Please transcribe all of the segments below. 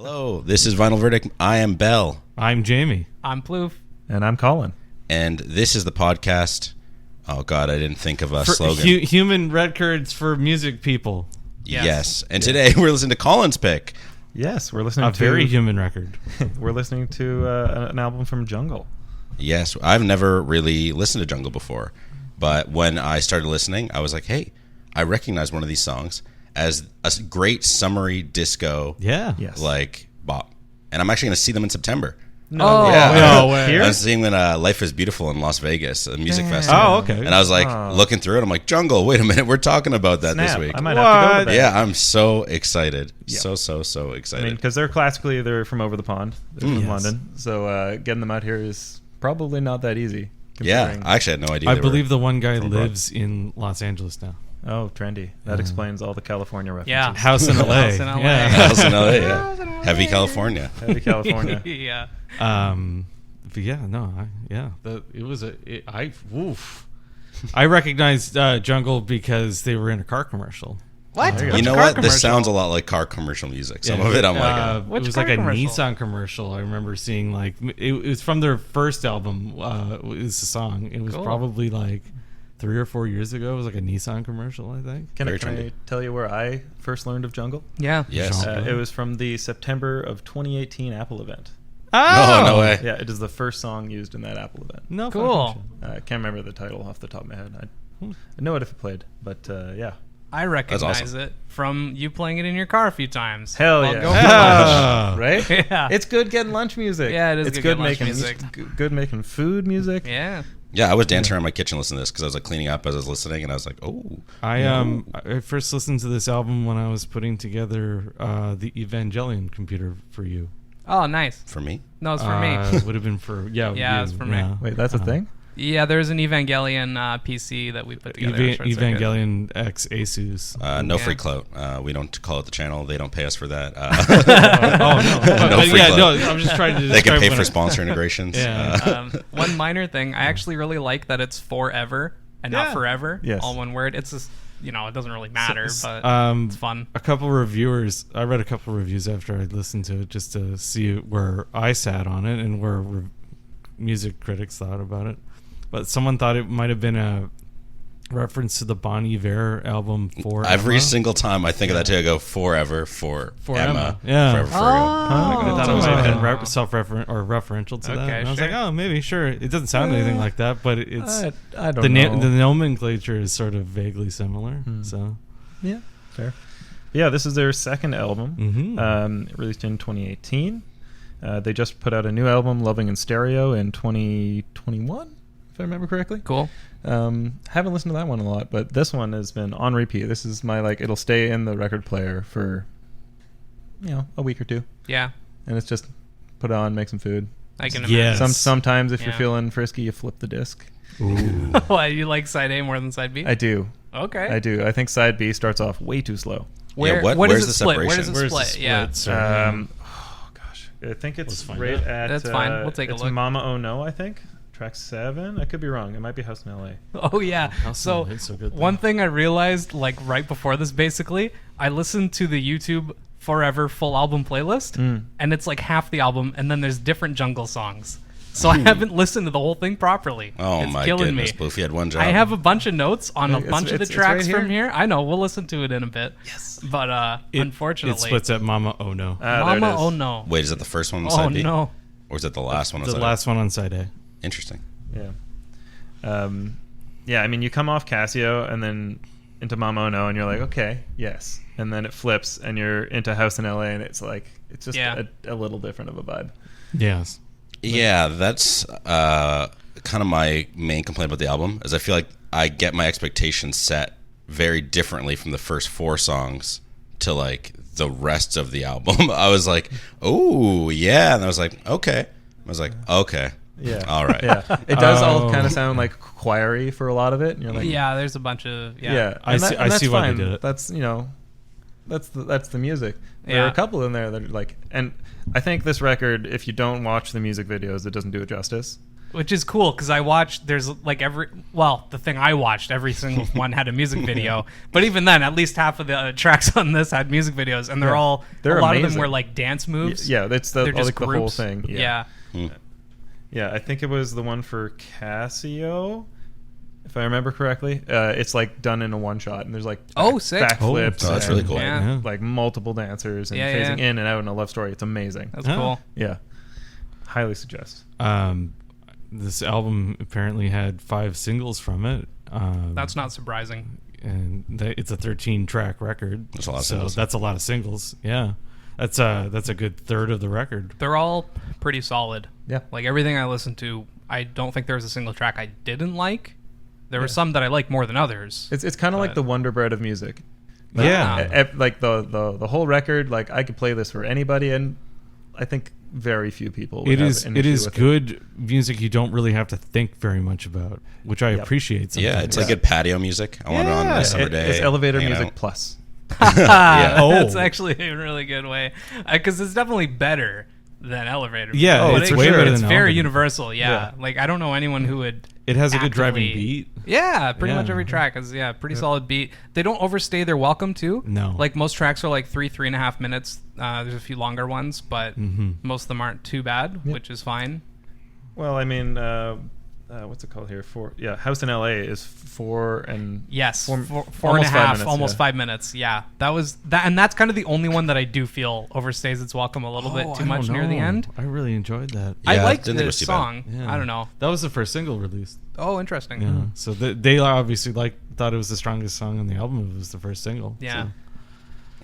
Hello, this is Vinyl Verdict. I am Bell. I'm Jamie. I'm Plouffe. And I'm Colin. And this is the podcast. Oh, God, I didn't think of a slogan. Human records for music people. Yes. And today we're listening to Colin's pick. Yes, we're listening to... A very human record. We're listening to an album from Jungle. Yes, I've never really listened to Jungle before. But when I started listening, I was like, hey, I recognize one of these songs as a great summery disco, like bop. And I'm actually going to see them in September. No way. I was seeing them at Life is Beautiful in Las Vegas, a music festival. Oh, okay. And I was like looking through it. I'm like, Jungle, wait a minute. We're talking about that this week. I might have to go to that. Yeah, I'm so excited. Yep. So excited. I mean, because they're from over the pond. They're from London. So getting them out here is probably not that easy. Yeah, I actually had no idea. I believe the one guy lives in Los Angeles now. Oh, trendy. That explains all the California references. Yeah. House in LA. House in LA. Yeah. House in LA, yeah. Heavy California. Heavy California. Yeah. But yeah, no, I recognized Jungle because they were in a car commercial. What? You know what? This sounds a lot like car commercial music. Some of it, I'm like, it was like a Nissan commercial. I remember seeing it was from their first album. It was a song. It was probably like 3 or 4 years ago. It was like a Nissan commercial, I think. Can I tell you where I first learned of Jungle? Yeah. Yes. It was from the September of 2018 Apple event. Oh! No way. Yeah, it is the first song used in that Apple event. No, cool. I can't remember the title off the top of my head. I know it if it played, but yeah. I recognize it from you playing it in your car a few times. Hell yeah. Go for lunch. Right? Yeah. It's good getting lunch music. Yeah, it is good making music. Good making food music. Yeah. Yeah, I was dancing around my kitchen listening to this because I was like cleaning up as I was listening, and I was like, oh. I first listened to this album when I was putting together the Evangelion computer for you. Oh, nice. For me? No, it's for me. It would have been for Yeah, it's for me. Wait, that's a thing? Yeah, there's an Evangelion PC that we put together. Evangelion X Asus. No free clout. We don't call it the channel. They don't pay us for that. No. No free clout. No, I'm just trying to. They can pay for sponsor integrations. Yeah. One minor thing, I actually really like that it's forever and not forever. Yes. All one word. It's just, it doesn't really matter, but it's fun. A couple reviewers. I read a couple reviews after I listened to it just to see where I sat on it and where music critics thought about it. But someone thought it might have been a reference to the Bon Iver album For Every Emma. single time I think of that too, I go forever for Emma. Yeah. Forever for Oh. I thought it might have been self-referent or referential to that. Okay, And I was sure. like, oh, maybe, sure. It doesn't sound anything like that, but it's I don't know. the nomenclature is sort of vaguely similar. So Yeah, fair. Yeah, this is their second album, released in 2018. They just put out a new album, Loving in Stereo, in 2021, if I remember correctly. Cool. Haven't listened to that one a lot, but this one has been on repeat. This is my, it'll stay in the record player for, a week or two. Yeah. And it's just put on, make some food. I can imagine. Yes. Sometimes if you're feeling frisky, you flip the disc. Ooh. Why, you like side A more than side B? I do. Okay. I do. I think side B starts off way too slow. Where's the split? Where separation? does it split? Yeah. I think it's find right out. at... That's fine. We'll take a it's look. Mama Oh No, I think. Track 7. I could be wrong. It might be House in L.A. Oh, yeah. So good, one thing I realized, right before this, basically, I listened to the YouTube Forever full album playlist, and it's like half the album, and then there's different Jungle songs. So I haven't listened to the whole thing properly. Oh, it's my killing goodness. me. Plouffe, you had one job. I have a bunch of notes on a bunch of the it's tracks right from here. I know. We'll listen to it in a bit. Yes. But unfortunately... It splits at Mama Oh No. Mama Oh No. Wait, is that the first one on Oh, side B? no. Or is that the last one on The side last one on side A. A? Interesting. Yeah. Yeah, I mean, you come off Casio and then into Mama Oh No, and you're like, okay, yes. And then it flips, and you're into House in L.A., and it's just a little different of a vibe. Yes. Yeah, that's kind of my main complaint about the album, is I feel like I get my expectations set very differently from the first 4 songs to the rest of the album. I was like, oh, yeah. And I was like, okay. I was like, okay. Yeah. All right. Yeah. It does all kind of sound like choir-y for a lot of it. And you're like, Yeah, there's a bunch of... Yeah. I see why they did it. That's, that's the music. There are a couple in there that are and I think this record, if you don't watch the music videos, it doesn't do it justice. Which is cool because I watched. There's like the thing I watched, every single one had a music video. But even then, at least half of the tracks on this had music videos, and they're a lot amazing. of them were like dance moves. Yeah, that's They're just the whole groups. thing. Yeah. Yeah, I think it was the one for Casio, if I remember correctly. It's like done in a one shot, and there's like sick. backflips. Oh, that's really cool. Yeah. Like multiple dancers and Yeah, phasing yeah. in and out in a love story. It's amazing. That's cool. Yeah, highly suggest. This album apparently had 5 singles from it. That's not surprising. And it's a 13-track record. That's a lot of so singles. that's a lot of singles. Yeah, that's a good third of the record. They're all pretty solid. Yeah. Like everything I listened to, I don't think there was a single track I didn't like. There were some that I like more than others. It's kind of like the Wonder Bread of music. Like, Yeah. like the whole record. Like I could play this for anybody, and I think very few people. Would It have is an it issue is with good music you don't really have to think very much about, which I appreciate sometimes. Yeah, it's like good patio music. I want it on a nice summer day. It's elevator hanging music out. plus. That's actually a really good way. Because it's definitely better than elevator. Yeah, But it's way better it's than very elevator. universal. Yeah. Like I don't know anyone who would. It has a good driving actively- beat. Yeah, pretty much Yeah. every track is pretty solid beat. They don't overstay their welcome too. No. Like most tracks are like 3.5 minutes. There's a few longer ones, but most of them aren't too bad, which is fine. Well, I mean, what's it called here? House in LA is 4 and Yes, four and a almost 5 half, minutes, almost yeah. 5 minutes. Yeah, that was that, and that's kind of the only one that I do feel overstays its welcome a little bit too I much don't near the know. end. I really enjoyed that. I Yeah, liked didn't think it this was too bad. song. Yeah. I don't know. That was the first single released. Oh, interesting. Yeah. So they obviously thought it was the strongest song on the album. It was the first single. Yeah. So.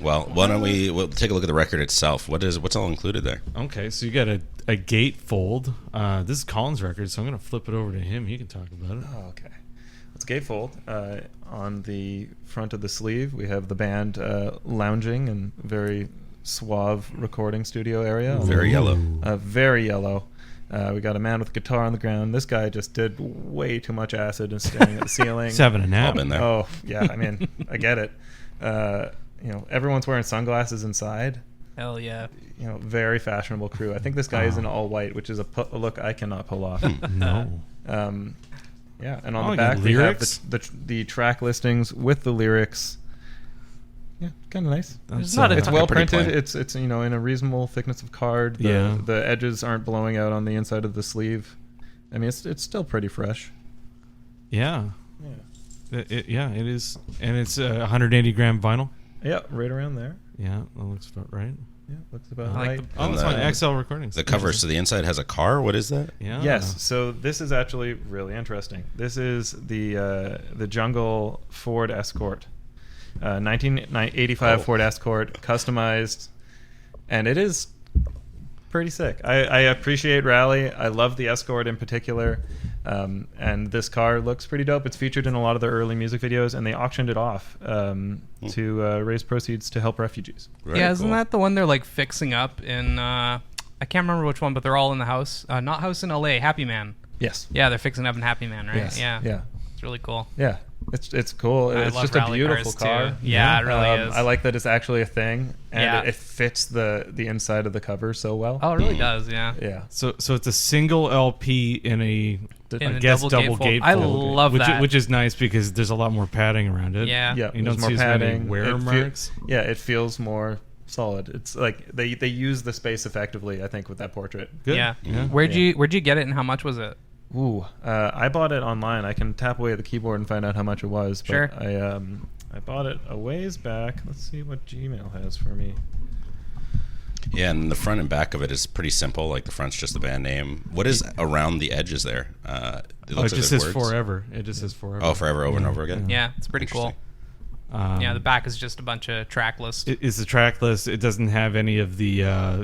Well, why don't we'll take a look at the record itself? What's all included there? Okay, so you got a gatefold. This is Colin's record, so I'm going to flip it over to him. He can talk about it. Oh, okay. It's gatefold. On the front of the sleeve, we have the band lounging in very suave recording studio area. Very yellow. Very yellow. We got a man with a guitar on the ground. This guy just did way too much acid and staring at the ceiling. 7.5. All been there. Oh, yeah. I mean, I get it. Everyone's wearing sunglasses inside. Hell yeah. Very fashionable crew. I think this guy is in all white, which is a look I cannot pull off. No. Yeah, and on Oh, the you back we have lyrics? the track listings with the lyrics. Yeah, kind of nice. It's not a It's ton- well pretty printed. plain. It's in a reasonable thickness of card. Yeah. The edges aren't blowing out on the inside of the sleeve. I mean, it's still pretty fresh. Yeah. Yeah. It is. And it's 180-gram vinyl. Yeah, right around there. Yeah, that looks about right. Yeah, looks about I like right. the- Oh, And it's the- on XL Recordings. The cover, so the inside has a car. What is that? Yeah. Yes, so this is actually really interesting. This is the Jungle Ford Escort, 1985 Ford Escort, customized, and it is pretty sick. I appreciate Rally. I love the Escort in particular, and this car looks pretty dope. It's featured in a lot of their early music videos, and they auctioned it off to raise proceeds to help refugees. Very Isn't cool. that the one they're like fixing up in? I can't remember which one, but they're all in the house. Not House in LA, Happy Man. Yes. Yeah, they're fixing up in Happy Man, right? Yes. Yeah. Yeah. It's really cool. Yeah. It's cool. I It's love just a rally beautiful cars, car. too. Yeah, it really is. I like that it's actually a thing, and Yeah. it fits the inside of the cover so well. Oh, it really does. Yeah. Yeah. So it's a single LP in a In I a guess double double gatefold. gatefold. I love which, that. which is nice because there's a lot more padding around it. Yeah. Yeah, You don't there's more see as many padding. wear It marks. Yeah, it feels more solid. It's like they use the space effectively, I think, with that portrait. Good. Yeah. Yeah. Where'd you get it and how much was it? Ooh, I bought it online. I can tap away at the keyboard and find out how much it was. But Sure. I bought it a ways back. Let's see what Gmail has for me. Yeah, and the front and back of it is pretty simple. Like the front's just the band name. What is around the edges there? It Oh, it looks just like says words. forever. It just says forever. Oh, forever, over and over again. Yeah, it's pretty cool. Interesting. Yeah, the back is just a bunch of track lists. It is the track list. It doesn't have any of the,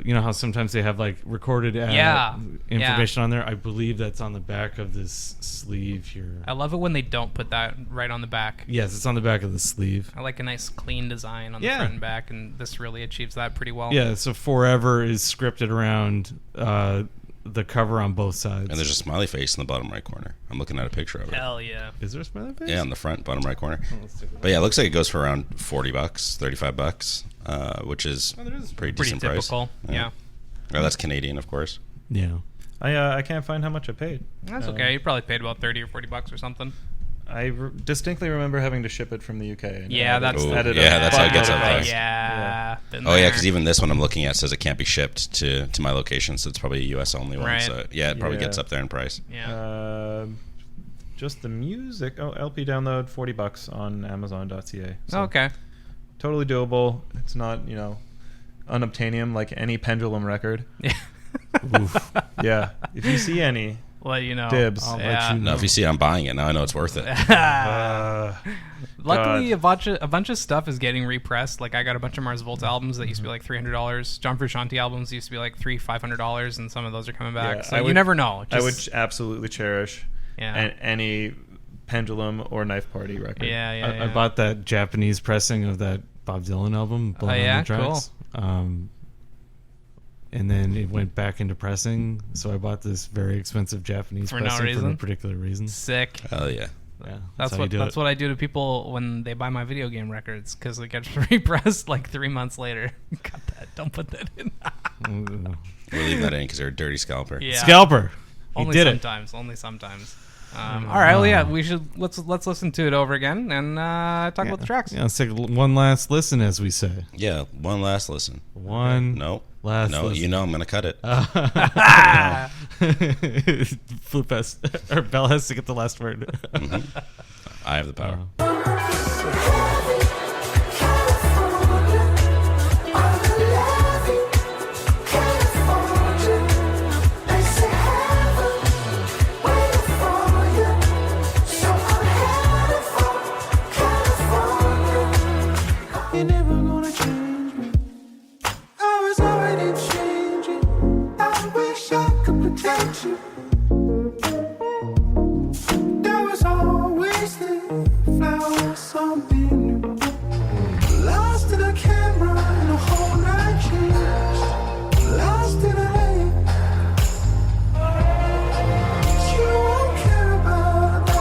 you know how sometimes they have like recorded information on there? I believe that's on the back of this sleeve here. I love it when they don't put that right on the back. Yes, it's on the back of the sleeve. I like a nice clean design on the Yeah. front and back, and this really achieves that pretty well. Yeah, so Forever is scripted around the cover on both sides. And there's a smiley face in the bottom right corner. I'm looking at a picture of it. Hell yeah. Is there a smiley face? Yeah, on the front, bottom right corner. Let's take a look. But yeah, it looks like it goes for around $40, $35, which is Oh, there is pretty Pretty decent price. typical. Yeah. Oh, that's Canadian, of course. Yeah. I can't find how much I paid. That's okay. You probably paid about $30 or $40 or something. I distinctly remember having to ship it from the UK. And Yeah, that's how it gets up there. Yeah. Oh yeah, because even this one I'm looking at says it can't be shipped to my location, so it's probably a US only one. Right. So yeah, it probably gets up there in price. Yeah. Just the music. Oh, LP download, $40 on Amazon.ca. So Okay. totally doable. It's not unobtainium like any Pendulum record. Yeah. Oof. Yeah. If you see any, Let you know. dibs. I'll Yeah. let you know. No, if you see it, I'm buying it. Now I know it's worth it. Luckily, God. a bunch of stuff is getting repressed. Like I got a bunch of Mars Volta albums that used to be like $300. John Frusciante albums used to be like $500, and some of those are coming back. Yeah, so I you would- never know. I would absolutely cherish Yeah. any Pendulum or Knife Party record. Yeah. I bought that Japanese pressing of that Bob Dylan album, Blood on yeah? the Tracks. And then it went back into pressing, so I bought this very expensive Japanese For no pressing for reason? no particular reason. Sick. Hell yeah. Yeah, That's how you what do that's it. what I do to people when they buy my video game records, because it gets repressed like 3 months later. Cut that. Don't put that in. Mm, We'll leave that in because you're a dirty scalper. Yeah. Scalper. He Only did it. sometimes. Only sometimes. All right. Well, yeah. We should let's listen to it over again and talk about the tracks. Yeah, let's take one last listen, as we say. Yeah, one last listen. One No. last No, listen. you know I'm going to cut it. Plouffe has, or Bell has to get the last word. I have the power. You're never gonna change me. I was already changing. I wish I could protect you. There was always the flower, something new. Lost in a camera and the whole night changed. Lost in a lane. You won't care about that.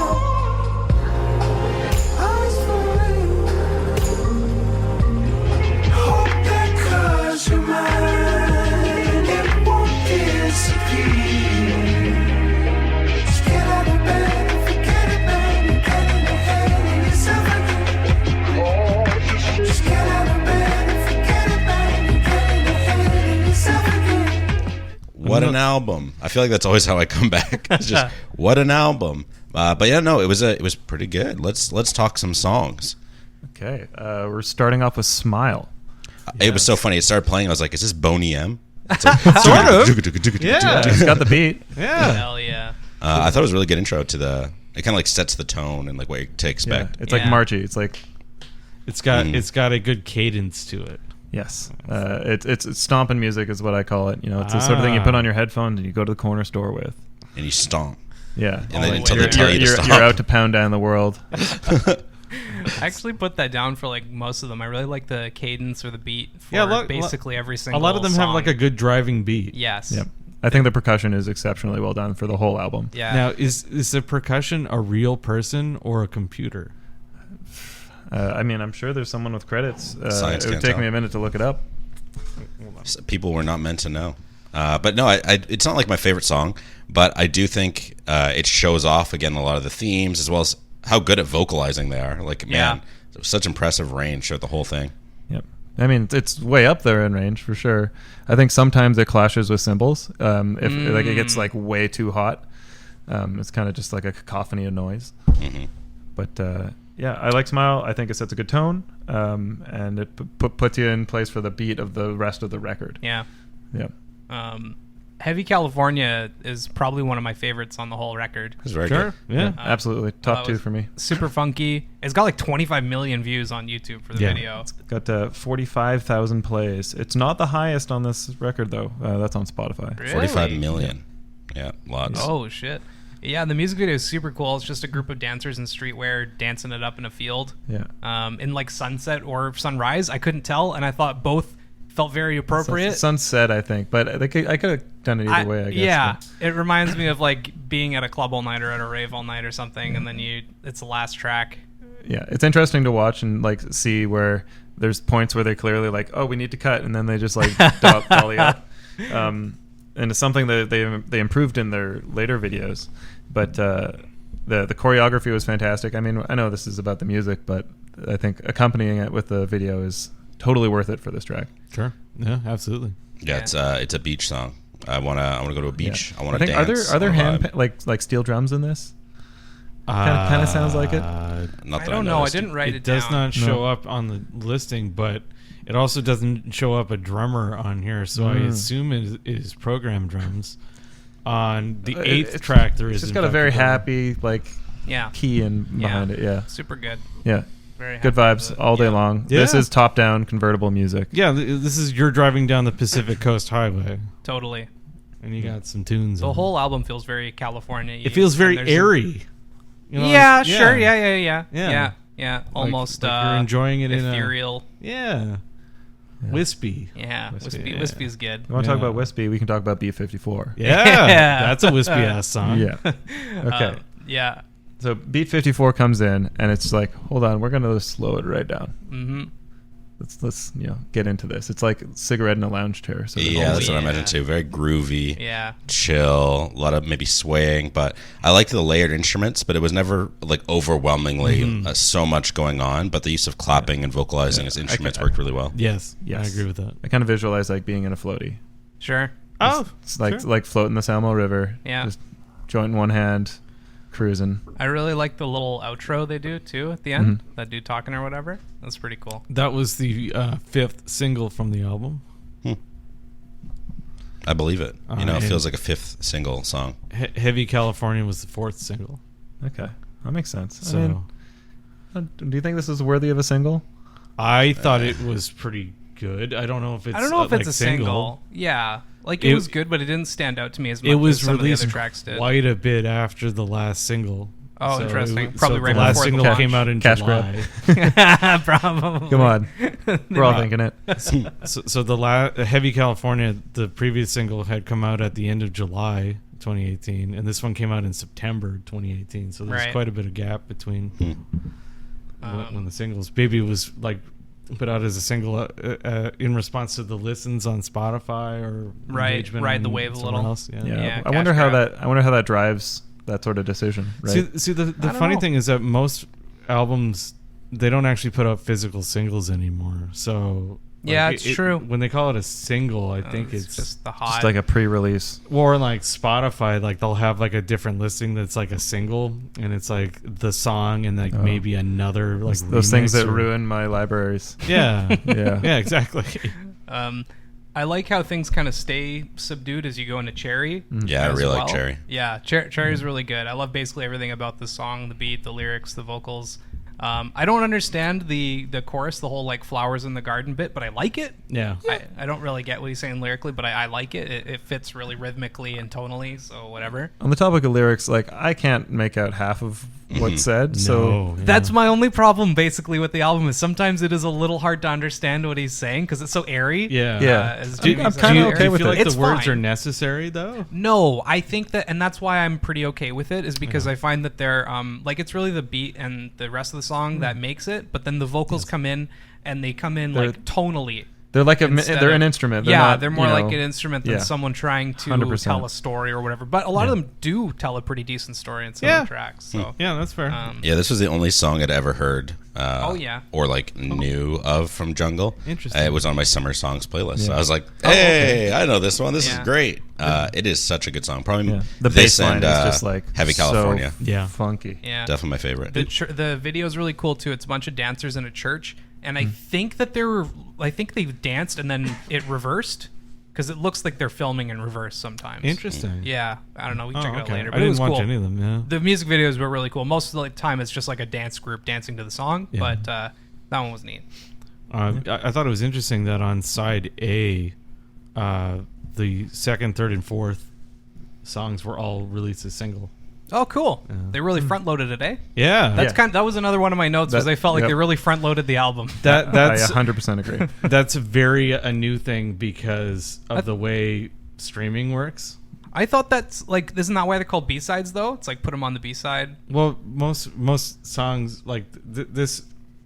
Eyes for rain. Hope that 'cause you're mine, it won't disappear. Just get out of bed and forget it, man. You're getting ahead of yourself again. Just get out of bed and forget it, man. You're getting ahead of yourself again. What an album! I feel like that's always how I come back. It's just what an album. But yeah, no, it was pretty good. Let's talk some songs. Okay. We're starting off with Smile. It was so funny. It started playing. I was like, "Is this Boney M?" It's Sort of. Yeah. It's got the beat. Yeah. Hell yeah. I thought it was a really good intro to the. It kind of like sets the tone and like what to Yeah. expect. It's like Yeah. marchy. It's like, It's got a good cadence to it. yes. It's stomping music is what I call it. It's the sort of thing you put on your headphones and you go to the corner store with. And you stomp. Yeah. And then Oh, until you're- they tell you to you're, stop. you're out to pound down the world. I actually put that down for like most of them. I really like the cadence or the beat for Yeah, basically every A single lot of them have song. like a good driving beat. Yes. Yep. I think the percussion is exceptionally well done for the whole album. Yeah. Now, is the percussion a real person or a computer? I mean, I'm sure there's someone with credits. Science it would can't take tell. me a minute to look it up. People were not meant to know. But no, it's not like my favorite song, but I do think it shows off again a lot of the themes as well as how good at vocalizing they are. Like, man, such impressive range throughout the whole thing. Yep. I mean, it's way up there in range for sure. I think sometimes it clashes with cymbals. If like it gets like way too hot, it's kind of just like a cacophony of noise. Mm-hmm. But yeah, I like Smile. I think it sets a good tone, and it puts you in place for the beat of the rest of the record. Yeah. Yep. Heavy California is probably one of my favorites on the whole record. It's very Sure. good. Yeah. Absolutely. Top two for me. Super funky. It's got like 25 million views on YouTube for the Yeah. video. Got 45,000 plays. It's not the highest on this record though. That's on Spotify. Really? 45 million. Yeah, lots. Oh shit. Yeah, the music video is super cool. It's just a group of dancers in streetwear dancing it up in a field. Yeah. In like sunset or sunrise. I couldn't tell, and I thought both felt very appropriate. Sunset, I think, but I could have done it either way. I guess. Yeah, it reminds me of like being at a club all night or at a rave all night or something, and then it's the last track. Yeah, it's interesting to watch and like see where there's points where they're clearly like, oh, we need to cut, and then they just like dolly up. and it's something that they improved in their later videos. But the choreography was fantastic. I mean, I know this is about the music, but I think accompanying it with the video is totally worth it for this track. Sure. Yeah, absolutely. Yeah, it's a beach song. I wanna go to a beach. Yeah. I want to dance. Are there hand like steel drums in this? Kind of sounds like it. Not I that don't know. I noticed. didn't write it It does down. not show up on the listing, but it also doesn't show up a drummer on here, so I assume it is programmed drums. On the eighth track, there is. It's just in got a fact very drummer. happy Yeah. key behind it. Yeah, Super good. yeah. Very Good happy vibes with it. all day Yeah. long. Yeah. This is top-down convertible music. Yeah, this is you're driving down the Pacific Coast Highway, Totally. and you got some tunes. The on whole album feels very California. it feels very airy. You know, Yeah, like- sure. Yeah. Yeah. Yeah. Like- Almost like you're enjoying it ethereal. Yeah, wispy. Yeah. Wispy. Wispy is good. You want to talk Yeah. about Wispy? We can talk about Beat 54. Yeah, Yeah. that's a wispy ass song. Yeah. Okay. Yeah. So Beat 54 comes in, and it's like, hold on, we're gonna slow it right down. Mm-hmm. Let's get into this. It's like cigarette in a lounge chair. So Yeah, that's what I yeah. imagine too. Very groovy, Yeah. chill, a lot of maybe swaying. But I liked the layered instruments, but it was never like overwhelmingly so much going on. But the use of clapping and vocalizing as instruments worked really well. Yes, Yes. I agree with that. I kind of visualize like being in a floaty. Sure. Oh, It's like sure. like floating the Salmo River. Yeah. Just joint in one hand, cruising. I really like the little outro they do too at the end. That dude talking or whatever. That's pretty cool. That was the fifth single from the album. I believe it. It and- feels like a fifth single song. Heavy California was the fourth single. Okay, that makes sense. So I mean, do you think this is worthy of a single? I thought it was pretty good. I don't know if it's I don't know if like it's a single. Yeah. Like it was good, but it didn't stand out to me as much It was as some of the released other tracks did. quite a bit after the last single. Oh, So interesting. it- Probably so right the last before the single launch. came out in Cash July. Probably. Come on, we're all thinking it. So the Heavy California, the previous single had come out at the end of July 2018, and this one came out in September 2018. So there's Right. quite a bit of gap between when the singles. Baby was like put out as a single in response to the listens on Spotify or Right, engagement ride the on wave a somewhere little. else. Yeah. Yeah. I wonder cash how grab. that drives that sort of decision. Right. See the don't funny know. thing is that most albums they don't actually put out physical singles anymore. So Yeah, it's true. When they call it a single, I think it's just the hot. Just like a pre-release. or like Spotify, like they'll have like a different listing that's like a single, and it's like the song and like maybe another like Those things remix that or- ruin my libraries. Yeah, Yeah. yeah, exactly. I like how things kind of stay subdued as you go into Cherry. Yeah, I as really like well. Cherry. Yeah, Cherry is really good. I love basically everything about the song, the beat, the lyrics, the vocals. I don't understand the chorus, the whole like flowers in the garden bit, but I like it. Yeah. I don't really get what he's saying lyrically, but I like it. It fits really rhythmically and tonally, so whatever. On the topic of lyrics, like I can't make out half of what's said. So No, yeah. That's my only problem basically with the album is sometimes it is a little hard to understand what he's saying because it's so airy. Yeah. Yeah. As Do, Jimmy's I'm kinda airy. okay do you with feel it. like It's the words fine. are necessary though? No, I think that, and that's why I'm pretty okay with it, is because I find that they're like it's really the beat and the rest of the song that makes it, but then the vocals come in and they come in like tonally. they're like instead they're of- an instrument. They're yeah, not, they're more you like know, an instrument than yeah. someone trying to 100%. tell a story or whatever. But a lot of them do tell a pretty decent story in some of the tracks. So Yeah, that's fair. Yeah, this was the only song I'd ever heard. Oh, yeah. Or like knew of from Jungle. Interesting. It was on my summer songs playlist. So Yeah. I was like, hey, I know this one. This Yeah. is great. It is such a good song. Probably Yeah. The this bass line and, is just like Heavy so California. Yeah. funky. yeah, Definitely my favorite. the video is really cool too. It's a bunch of dancers in a church, and I think that I think they've danced and then it reversed because it looks like they're filming in reverse sometimes. Interesting. Yeah, I don't know. We can Oh, check it out okay. later. I But it didn't was watch cool. any of them. Yeah. The music videos were really cool. Most of the time, it's just like a dance group dancing to the song. Yeah. But that one was neat. I thought it was interesting that on side A, the second, third, and fourth songs were all released as single. Oh, cool! Yeah. They really front loaded it, eh? Yeah, That's that was another one of my notes was That- I felt like yep. they really front loaded the album. that's I 100% agree. that's very a new thing because of the way streaming works. I thought that's like isn't that why they're called B-sides though? It's like put them on the B-side. Well, most songs like this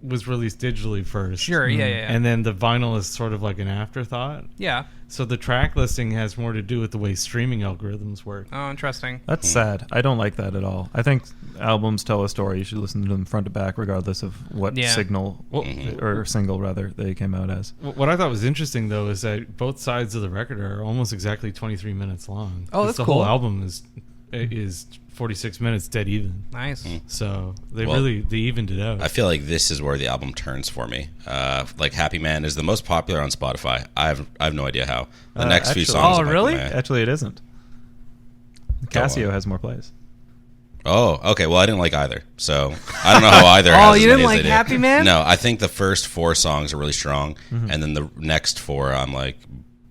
was released digitally first. Sure, yeah. And then the vinyl is sort of like an afterthought. Yeah. So the track listing has more to do with the way streaming algorithms work. Oh, interesting. That's sad. I don't like that at all. I think albums tell a story. You should listen to them front to back, regardless of what signal or single rather they came out as. What I thought was interesting though is that both sides of the record are almost exactly 23 minutes long. Oh, that's the cool. whole album is 46 minutes dead even. Nice. So they Well, they evened it out. I feel like this is where the album turns for me. Like Happy Man is the most popular on Spotify. I have no idea how. The next few actually- songs. Oh, are really? Michael May. Actually, it isn't. Casio has more plays. Oh, okay. Well, I didn't like either, so I don't know how either. Oh, has as you didn't many as like they do. Happy Man? No, I think the first 4 songs are really strong, and then the next 4, I'm like,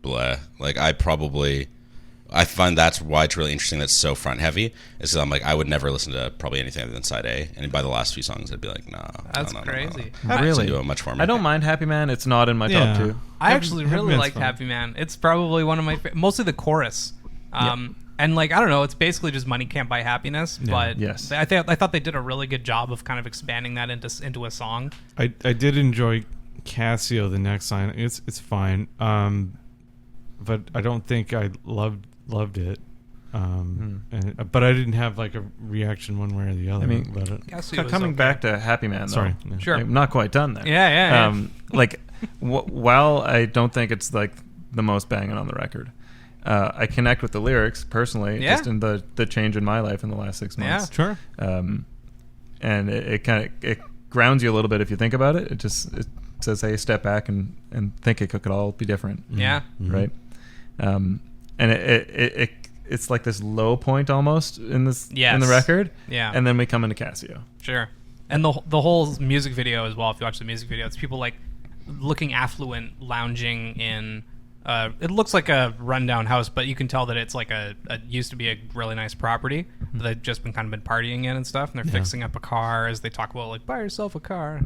bleh. Like I find that's why it's really interesting. That's so front heavy. Is because I'm like, I would never listen to probably anything other than side A, and by the last few songs, I'd be like, nah. That's no. crazy. Really? Do it much for me. I don't mind Happy Man. It's not in my top 2. I actually Happy really Man's liked fun. Happy Man. It's probably one of my mostly the chorus. And like I don't know, it's basically just Money Can't Buy Happiness. But Yes. I thought they did a really good job of kind of expanding that into a song. I did enjoy Casio, the next line. It's fine. But I don't think I loved it. But I didn't have like a reaction one way or the other I mean, about it. Casio was Coming okay. back to Happy Man, though. Sorry. Yeah. Sure. I'm not quite done there. Yeah. Like, while I don't think it's like the most banging on the record, I connect with the lyrics personally, Yeah. just in the change in my life in the last 6 months. Sure. And it kind of grounds you a little bit if you think about it. It says, hey, step back and think it could all be different. Yeah. Right. And it's like this low point almost in this in the record. Yeah. And then we come into Casio. Sure. And the whole music video as well, if you watch the music video, it's people like looking affluent, lounging in it looks like a rundown house, but you can tell that it's like a used to be a really nice property that they've just been partying in and stuff, and they're fixing up a car as they talk about like buy yourself a car.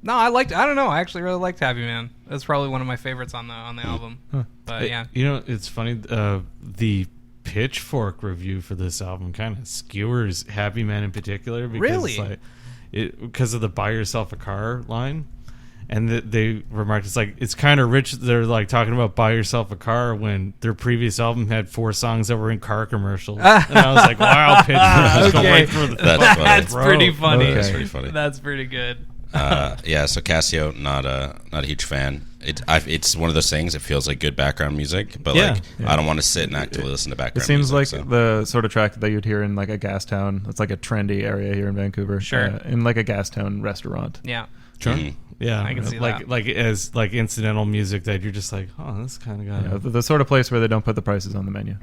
No, I don't know, I actually really liked Happy Man. That's probably one of my favorites on the album. But yeah. You know, it's funny. The Pitchfork review for this album kind of skewers Happy Man in particular because Really? because of the buy yourself a car line. And they remarked, it's kind of rich. They're like talking about buy yourself a car when their previous album had 4 songs that were in car commercials. And I was like, wow, Pitchfork just going right through the That's funny. That's pretty funny. Okay. That's pretty funny. That's pretty good. Yeah, so Casio, not a huge fan. It's one of those things. It feels like good background music, but Yeah. I don't want to sit and actively listen to It background. seems music, like so. the sort of track that you'd hear in like a gas town. It's like a trendy area here in Vancouver. Sure. In like a gas town restaurant. Yeah. Sure. Mhm. Yeah, I can see that. like incidental music that you're just like, oh, this kind of got The sort of place where they don't put the prices on the menu.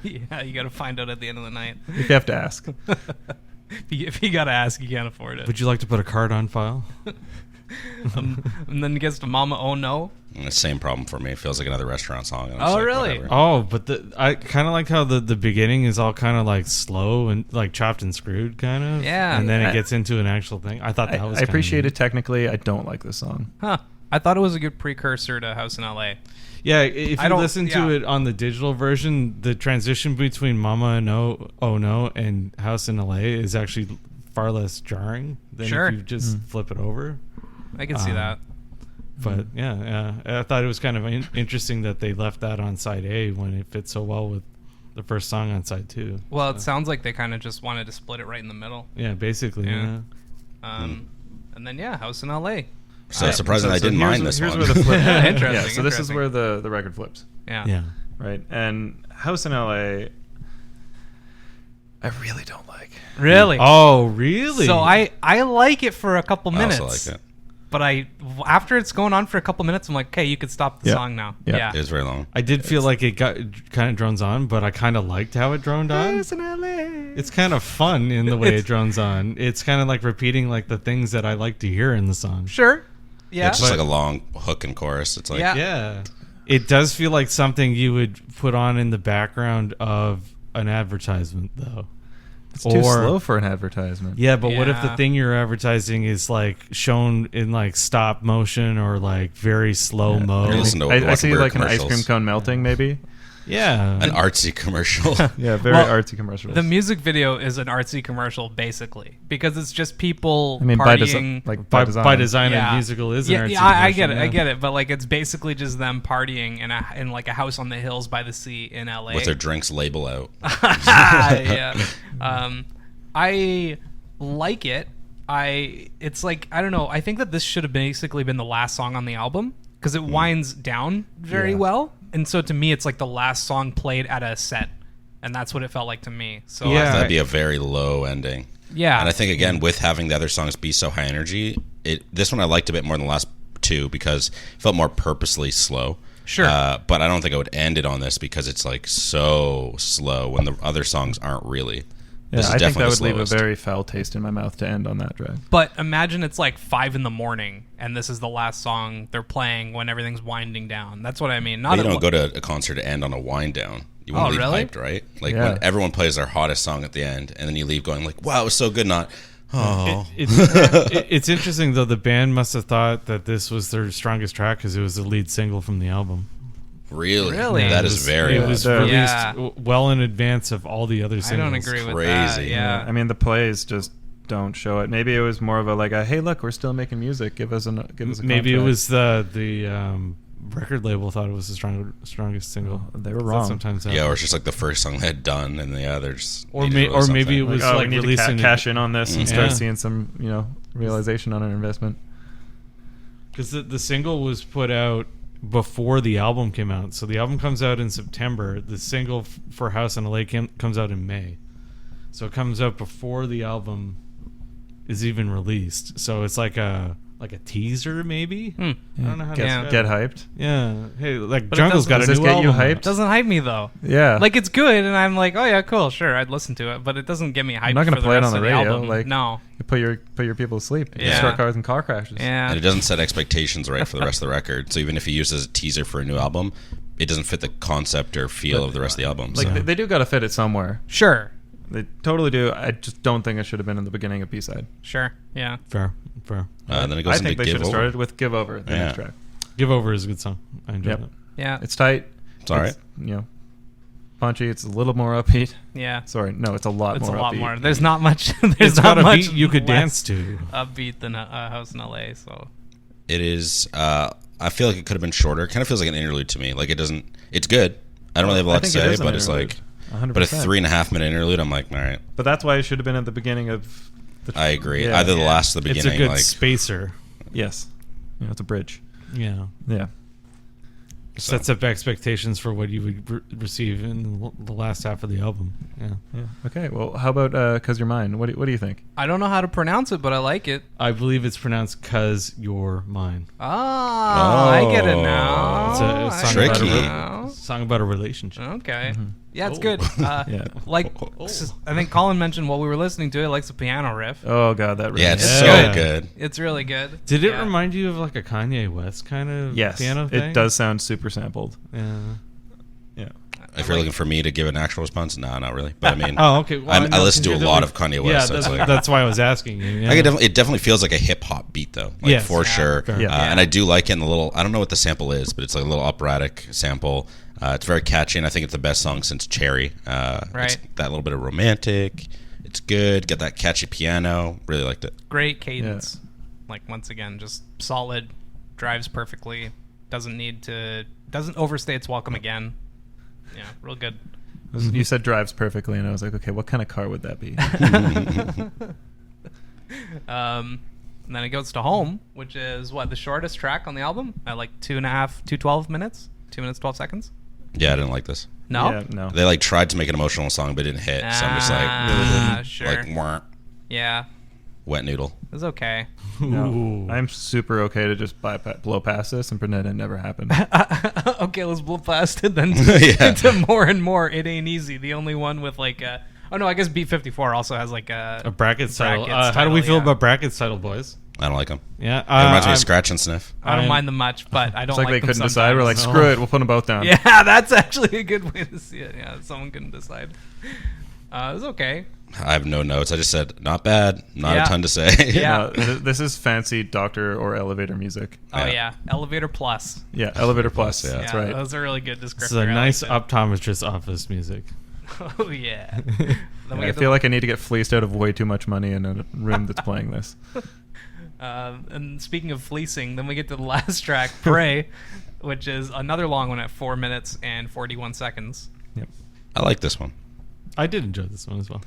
Yeah, you got to find out at the end of the night. If you have to ask. If you got to ask, you can't afford it. Would you like to put a card on file? And then it gets to Mama Oh No. And the same problem for me. It feels like another restaurant song. and I'm Oh, just like, really? whatever. Oh, but I kind of like how the beginning is all kind of like slow and like chopped and screwed kind of. Yeah. And then I- it gets into an actual thing. I thought that was I appreciate kinda it technically. I don't like this song. Huh. I thought it was a good precursor to House in L.A. Yeah, if I you don't- listen to yeah. it on the digital version, the transition between Mama and Oh No and House in LA is actually far less jarring than Sure. if you just flip it over. I can see that. But yeah, I thought it was kind of interesting that they left that on side A when it fits so well with the first song on side 2. Well, it sounds like they kind of just wanted to split it right in the middle. Yeah, basically. Yeah. Yeah. And then, yeah, House in L.A. So surprisingly, I didn't mind this here's one. Where the flip. Yeah, interesting, Yeah, so this is interesting. where the record flips, Yeah. Yeah. right? And House in L.A. I really don't like. Really? Oh, really? So I like it for a couple I minutes. also like it. But after it's going on for a couple minutes, I'm like, okay, you could stop the Yeah. song now. Yeah. Yeah. It was very long. I did feel like it got kind of drones on, but I kind of liked how it droned on. House in L.A. It's kind of fun in the way it drones on. It's kind of like repeating like the things that I like to hear in the song. Sure. Yeah. It's just like a long hook and chorus. It's like, Yeah. Yeah. It does feel like something you would put on in the background of an advertisement, though. It's too slow for an advertisement. Yeah, but what if the Yeah. thing you're advertising is like shown in like stop motion or like very slow mo? Or listen to I see Whataburger like an ice commercials. cream cone melting, maybe. Yeah. An artsy commercial. Yeah, very Well, artsy commercials. The music video is an artsy commercial, basically, because it's just people I mean, partying. by design. By design, Yeah. a musical is an yeah, artsy yeah, I commercial, get it, I get it, but like it's basically just them partying in like a house on the hills by the sea in LA. With their drinks label out. Yeah. I like it. It's like, I don't know. I think that this should have basically been the last song on the album because it winds down very well. And so to me, it's like the last song played at a set. And that's what it felt like to me. So Yeah. That'd be a very low ending. yeah. And I think, again, with having the other songs be so high energy, this one I liked a bit more than the last two because it felt more purposely slow. Sure. But I don't think I would end it on this because it's like so slow when the other songs aren't really. Yeah, This is I think definitely that the would leave a slowest. very foul taste in my mouth to end on that track. But imagine it's like 5 a.m. and this is the last song they're playing when everything's winding down. That's what I mean. Not But you at don't go to a concert to end on a wind down. You want to leave really? hyped, right? Like Yeah. when everyone plays their hottest song at the end, and then you leave going like, "Wow, it was so good." Not, oh, It's interesting though. The band must have thought that this was their strongest track because it was the lead single from the album. really? Really? That It is was- very. It was Yeah. released Yeah. well in advance of all the other I singles. don't agree with that. Crazy. Yeah. I mean, the plays just don't show it. Maybe it was more of a like, hey, look, we're still making music. Give us a Maybe it contract. was the record label thought it was the strongest single. They were That wrong. sometimes Yeah, happens. or it's just like the first song they had done, and the others. Or maybe it was Like, oh, like we need to releasing cash in on this and Yeah. start seeing some, realization on our investment. because the single was put out before the album came out. So the album comes out in September. The single for House on LA comes out in May. So it comes out before the album is even released. So it's like a teaser, maybe. I don't know how to describe Get it. hyped. Yeah. Hey, like But it Jungle's got a doesn't- new does this get you album. hyped? It doesn't hype me though. Yeah. Like it's good, and I'm like, oh yeah, cool, sure, I'd listen to it, but it doesn't get me hyped. I'm not going gonna to play it rest on the of radio, album. like- no, You put your people to sleep. Yeah. Destroy cars and car crashes. yeah, And it doesn't set expectations right for the rest of the record. So even if you use it as a teaser for a new album, it doesn't fit the concept or feel of the rest of the album. Like so. they do got to fit it somewhere. sure, They totally do. I just don't think it should have been in the beginning of B-side. sure, yeah. Fair. Then it I goes think into they Give should have Over. started with Give Over, the Yeah. next track. Give Over is a good song. I enjoyed Yep. it. Yeah, It's tight. It's all right. Punchy. It's a little more upbeat. yeah. Sorry, no, it's a lot It's more a lot upbeat. more. There's not much. There's It's not got a much beat you could less dance to. upbeat than a House in LA. So It is. I feel like it could have been shorter. It kind of feels like an interlude to me. Like it doesn't. It's good. I don't really have a I lot to think it say, is an but it's interlude. like. 100%. But a 3.5 minute interlude, I'm like, all right. But that's why it should have been at the beginning of the I agree. Yeah. Either the last or the It's beginning. a good like spacer. Yes. It's a bridge. Yeah. Yeah. so. Sets up expectations for what you would receive in the last half of the album. Yeah. Yeah. Okay. Well, how about "Cause You're Mine"? What do you think? I don't know how to pronounce it, but I like it. I believe it's pronounced "Cause You're Mine." Oh, I get it now. It's a I song get Tricky. it about now. a song about a relationship. Okay. Yeah, it's Oh. good. Yeah. Like, I think Colin mentioned while we were listening to it, likes the piano riff. Oh God, that really Yeah, it's It's so good. good. It's really good. Did it Yeah. remind you of like a Kanye West kind of yes, piano thing? it does sound super sampled. Yeah. Yeah. If you're looking for me to give an actual response, no, not really. But I mean, Oh, okay. Well, I know, listen to a 'cause lot you're of Kanye Yeah, West. so it's like, that's why I was asking you. Yeah. it definitely feels like a hip hop beat though, like Yes. for Yeah. sure. Fair. Yeah. And I do like it in the little. I don't know what the sample is, but it's like a little operatic sample. It's very catchy, and I think it's the best song since Cherry. It's Right. that little bit of romantic. It's good. Got that catchy piano. Really liked it. Great cadence. Like, once again, just solid. Drives perfectly. Doesn't overstay its welcome again. Yeah, real good. You said drives perfectly, and I was like, okay, what kind of car would that be? And then it goes to Home, which is the shortest track on the album at like 2:12 minutes, 2 minutes 12 seconds. Yeah, I didn't like this. No, Yeah, no. They like tried to make an emotional song, but it didn't hit. So I'm just like, sure, like wah, yeah, wet noodle. it was okay. No. Ooh. I'm super okay to just blow past this and pretend it never happened. Okay, let's blow past it then Yeah. into more and more. It Ain't Easy, the only one with like a. Oh no, I guess B-54 also has like a brackets title. brackets How do we title, feel yeah. about brackets title, boys? I don't like them. Yeah. It reminds me I'm- of Scratch and Sniff. I don't I'm- mind them much, but I don't It's like they them couldn't decide. We're like, sometimes. screw it, we'll put them both down. Yeah, that's actually a good way to see it. Yeah, someone couldn't decide. It was okay. I have no notes. I just said not bad, not Yeah. a ton to say. Yeah. This is fancy doctor or elevator music. Oh yeah, Elevator Plus. Yeah, elevator plus. Yeah. That's Yeah, right. Those are really good descriptors. This is a nice optometrist office music. Oh yeah. Then we I get feel like I need to get fleeced out of way too much money in a room that's playing this. and speaking of fleecing, then we get to the last track, Pray, which is another long one at 4 minutes and 41 seconds. Yep. I like this one. I did enjoy this one as well.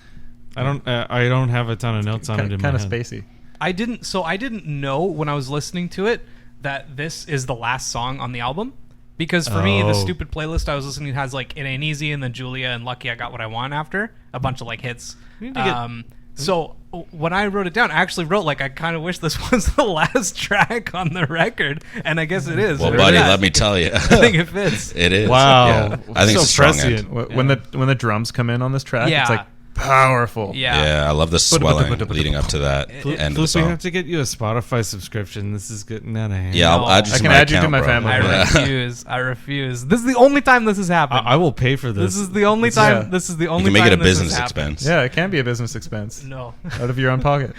I don't have a ton of notes on it in Kind my of head. spacey. I didn't know when I was listening to it that this is the last song on the album. Because for me, the Oh. stupid playlist I was listening to has like It Ain't Easy and then Julia and Lucky I Got What I Want after. A bunch of like hits. You need to get- So when I wrote it down, I actually wrote like I kind of wish this was the last track on the record. And I guess it is. Well, It buddy, is. let me tell you. I think it fits. It is. Wow. Yeah. I think So it's a strong prescient. end. When the drums come in on this track, Yeah. it's like powerful. Yeah. Yeah, I love the swelling leading up to that end of the Plus, we song. have to get you a Spotify subscription. This is getting out of hand. Yeah, No. I'll add you I to can my add you to account, my bro. family. I Yeah. refuse. I refuse. This is the only time this has happened. I will pay for this. This is the only time. Yeah. This is the only You can make time it a this has business happened. expense. Yeah, it can be a business expense. No. Out of your own pocket.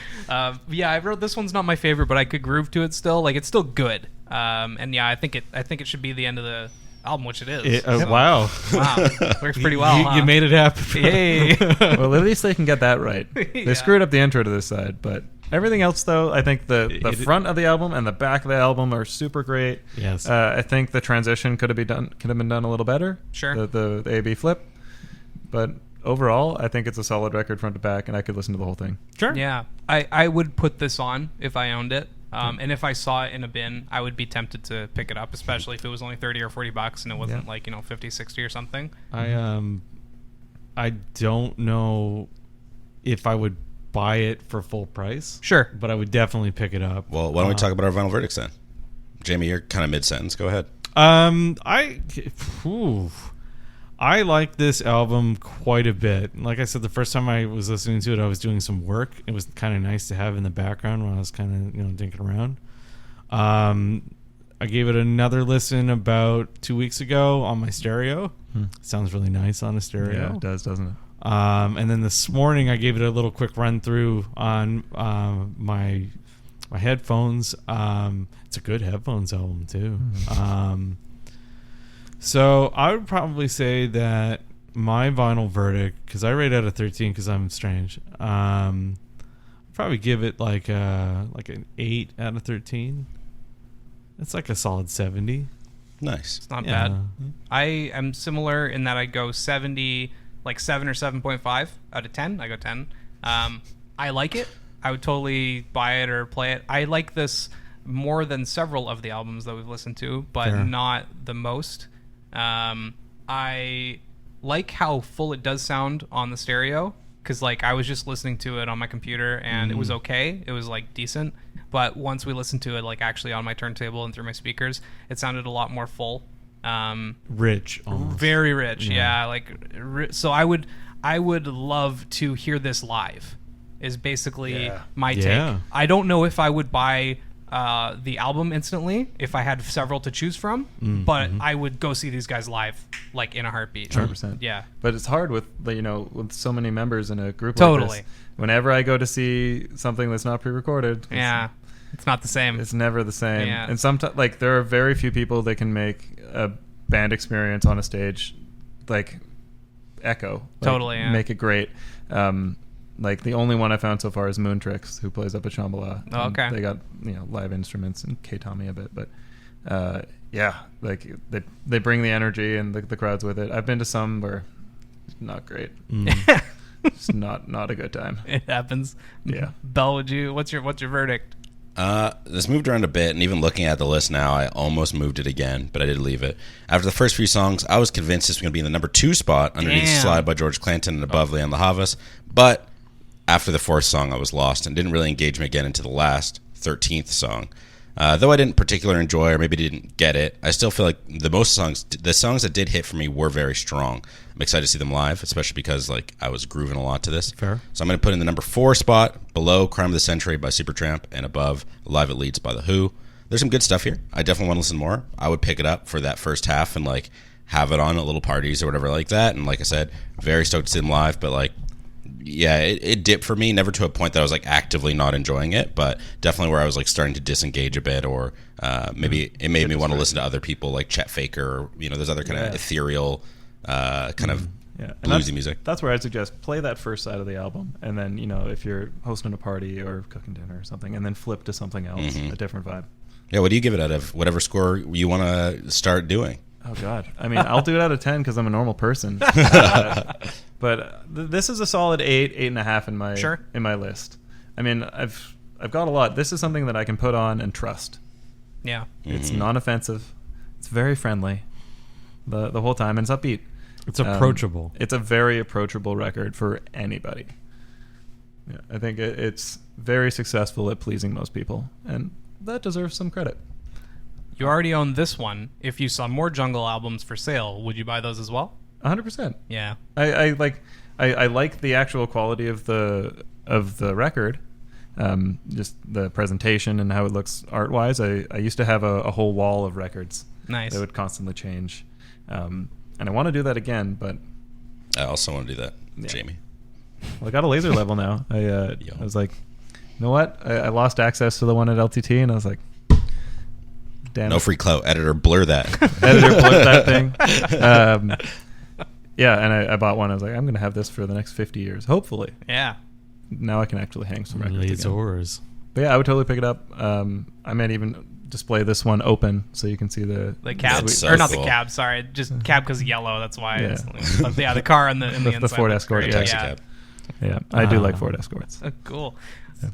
Yeah, I wrote this one's not my favorite, but I could groove to it still. Like it's still good. And yeah, I think it should be the end of the album, which it is. Wow. Wow, works pretty well. You, huh? you made it happen. Yay. Well, at least they can get that right. They Yeah. screwed up the intro to this side, but everything else, though, I think the front of the album and the back of the album are super great. Yes. I think the transition could have been done a little better. Sure. The A/B flip, but overall, I think it's a solid record front to back, and I could listen to the whole thing. Sure. Yeah, I would put this on if I owned it. And if I saw it in a bin, I would be tempted to pick it up, especially if it was only $30 or $40 and it wasn't Yeah. like 50, 60 or something. I don't know if I would buy it for full price. Sure. But I would definitely pick it up. Well, why don't we talk about our final verdicts then? Jamie, you're kind of mid-sentence. Go ahead. I like this album quite a bit. Like I said, the first time I was listening to it, I was doing some work. It was kind of nice to have in the background when I was kind of dinking around. I gave it another listen about 2 weeks ago on my stereo. It sounds really nice on a stereo. Yeah, it does, doesn't it? And then this morning, I gave it a little quick run through on my headphones. It's a good headphones album too. So I would probably say that my vinyl verdict, because I rate out of 13 because I'm strange, I'd probably give it like an 8 out of 13. It's like a solid 70. Nice. It's not Yeah. bad. I am similar in that I go 70, like 7 or 7.5 out of 10. I go 10. I like it. I would totally buy it or play it. I like this more than several of the albums that we've listened to, but Fair. not the most. I like how full it does sound on the stereo, because like I was just listening to it on my computer and it was okay. It was like decent, but once we listened to it like actually on my turntable and through my speakers, it sounded a lot more full. Rich. Almost. Very rich, yeah. So I would love to hear this live. Is basically my take. Yeah. I don't know if I would buy the album instantly if I had several to choose from, but I would go see these guys live, like in a heartbeat. 100%. Yeah. But it's hard with with so many members in a group Totally. like this. Whenever I go to see something that's not pre-recorded, Yeah. It's not the same. it's never the same. Yeah. And sometimes, like, there are very few people that can make a band experience on a stage like echo. Like, Totally, yeah. make it great. Like the only one I found so far is Moontrix, who plays up at Shambhala. Oh, okay. They got live instruments and K Tommy a bit, but yeah, like they bring the energy and the crowds with it. I've been to some where it's not great. It's not a good time. It happens. Yeah. Bell, what's your verdict? This moved around a bit, and even looking at the list now, I almost moved it again, but I did leave it. After the first few songs, I was convinced this was going to be in the number 2 spot underneath Damn. Slide by George Clinton and above Leon La Havas, but after the 4th song, I was lost and didn't really engage me again into the last 13th song. Though I didn't particularly enjoy or maybe didn't get it, I still feel like the songs that did hit for me were very strong. I'm excited to see them live, especially because like I was grooving a lot to this. Fair. So I'm going to put in the number 4 spot, below Crime of the Century by Supertramp, and above Live at Leeds by The Who. There's some good stuff here. I definitely want to listen more. I would pick it up for that first half and like have it on at little parties or whatever like that. And like I said, very stoked to see them live, but like yeah, it dipped for me. Never to a point that I was like actively not enjoying it, but definitely where I was like starting to disengage a bit, or maybe it made me want to listen to other people like Chet Faker, or there's other kind of ethereal kind of bluesy music. That's where I'd suggest play that first side of the album, and then if you're hosting a party or cooking dinner or something, and then flip to something else, a different vibe. Yeah, what do you give it out of whatever score you want to start doing? Oh God, I mean, I'll do it out of 10 because I'm a normal person. But this is a solid 8.5 in my list. I mean, I've got a lot. This is something that I can put on and trust. Yeah, it's non-offensive. It's very friendly, the whole time, and it's upbeat. It's approachable. It's a very approachable record for anybody. Yeah, I think it's very successful at pleasing most people, and that deserves some credit. You already own this one. If you saw more Jungle albums for sale, would you buy those as well? 100%. Yeah. I like the actual quality of the record, just the presentation and how it looks art wise. I used to have a whole wall of records. Nice. That would constantly change, and I want to do that again. But I also want to do that, Jamie. Well, I got a laser level now. I was like, you know what? I lost access to the one at LTT, and I was like, damn. No free clout. Editor, blur that. Editor, blur that thing. Yeah, and I bought one. I was like, I'm going to have this for the next 50 years, hopefully. Yeah. Now I can actually hang some records again. Lasers. But yeah, I would totally pick it up. I might even display this one open so you can see the cab, so or not cool. The cab. Sorry, just cab because yellow. That's why. Yeah, the car in the inside. The Ford Escort. Great. Taxi Yeah. cab. Yeah, I do like Ford Escorts. Cool.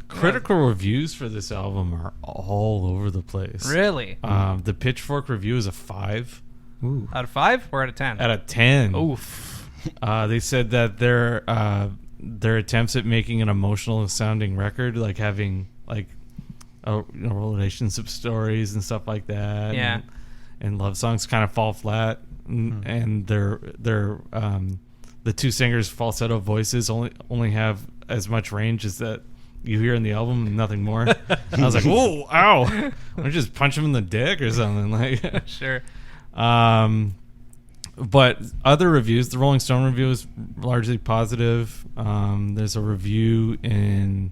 Critical reviews for this album are all over the place. Really? The Pitchfork review is a 5. Ooh. Out of 5 or out of 10? Out of 10. Oof. They said that their attempts at making an emotional sounding record, like having like relationship stories and stuff like that, Yeah. and love songs kind of fall flat, and their the two singers' falsetto voices only have as much range as that you hear in the album and nothing more. I was like, whoa, ow! Why don't you just punch him in the dick or something like? Sure. But other reviews, the Rolling Stone review is largely positive. There's a review in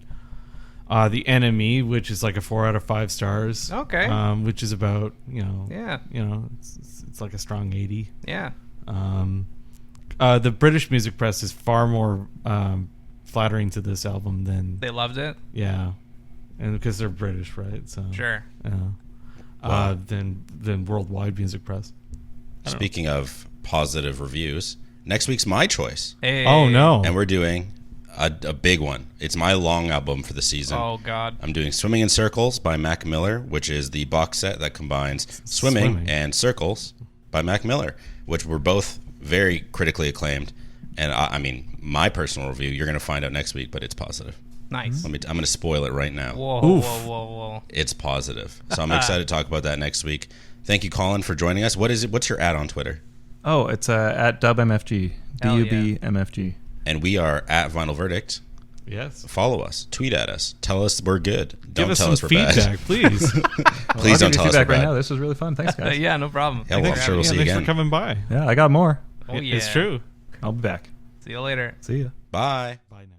The Enemy, which is like a 4 out of 5 stars. Okay. Which is about Yeah. it's like a strong 80. Yeah. The British music press is far more flattering to this album than They loved it. yeah, and because they're British, right? So Sure. yeah. Than worldwide music press. Speaking of positive reviews, next week's my choice. Hey. Oh no! And we're doing a big one. It's my long album for the season. Oh God. I'm doing Swimming in Circles by Mac Miller, which is the box set that combines Swimming and Circles by Mac Miller, which were both very critically acclaimed. And I mean, my personal review, you're going to find out next week, but it's positive. Nice. I'm going to spoil it right now. Whoa, Oof. whoa. It's positive. So I'm excited to talk about that next week. Thank you, Colin, for joining us. What's your ad on Twitter? Oh, it's at DubMFG. Hell yeah. DUBMFG. And we are at Vinyl Verdict. Yes. Follow us. Tweet at us. Tell us we're good. Don't Give us tell some us we're feedback, bad. please. Please don't tell us we're feedback right bad. now. This was really fun. Thanks, guys. Yeah, no problem. Yeah, well, I'm sure we'll see you Thanks again. for coming by. Yeah, I got more. Oh yeah. It's true. I'll be back. See you later. See ya. Bye. Bye now.